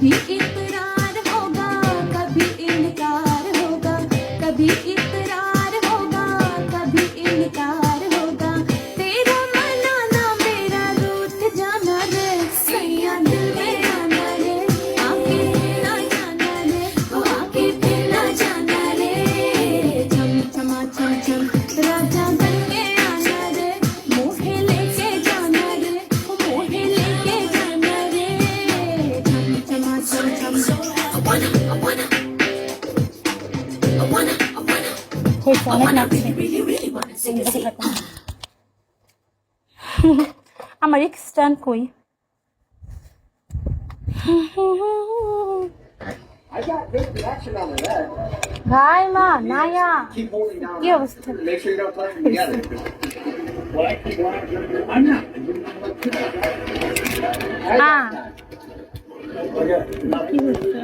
कभी इकरार होगा कभी इनकार होगा कभी इकरार होगा कभी इनकार होगा तेरा मनाना मेरा रूठ जाना रे सैया दिल में आना रे आके फिरना जाना रे ओ आके फिरना जाना रे छम छमा छम छम राजा बन के आना रे मोहे लेके जाना रे ओ मोहे लेके जाना रे छम छमा छम छम অনেক লাগছে আমার স্ট্যান্ড কই I got good reaction on that. ভাই মা নায়া Keep holding down. কি অবস্থা Make sure you don't touch them together. Well, I keep on. I'm not. হ্যাঁ Okay. কি হচ্ছে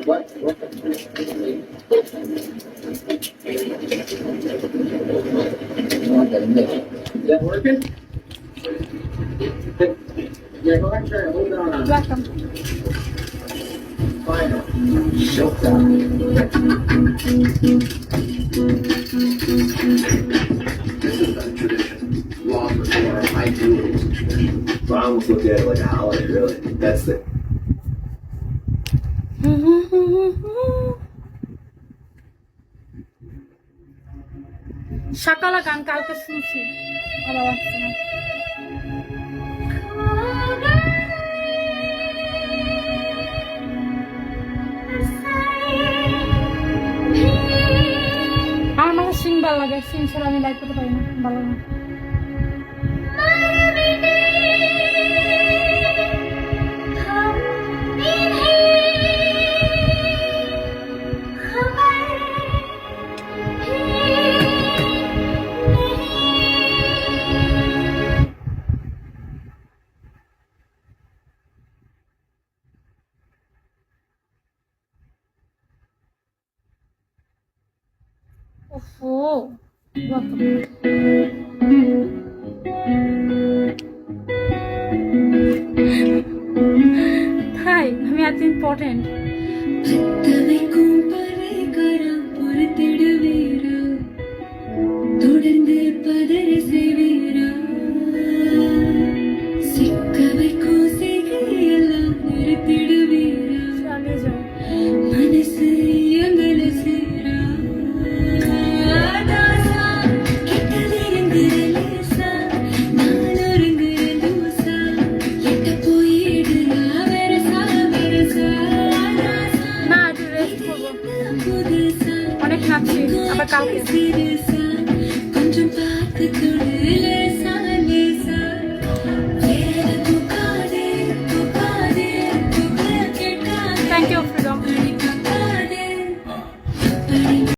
What? Is that working? Yeah, go ahead and try to hold on. welcome Final. Showtime. This is a tradition. Long before I do it was a tradition. So I almost look at it like a holiday, really. That's the সকালে গান কালকে শুনছি ভালো লাগছে না আমার মাঝে সিং ভালো লাগে সিং ছাড়া আমি লাইভ করতে পারি না ভালো না ওফো তাই আমি এত ইম্পর্টেন্ট தொடர்ந்து பதற செய்வீரா சிக்க வைக்கும் செய்கையெல்லாம் நிறுத்திடுவீரா চালিয়ে যাও மனசு எங்கள சேரா தாசா கிட்டதிருந்து லேசா நான் ஒருங்குற லூசா எட்ட போயிடுறா வெரசா வெரசா தாசா না একটু রেস্ট করবো புதுசா অনেক নাচছি আবার কালকে சிறுசா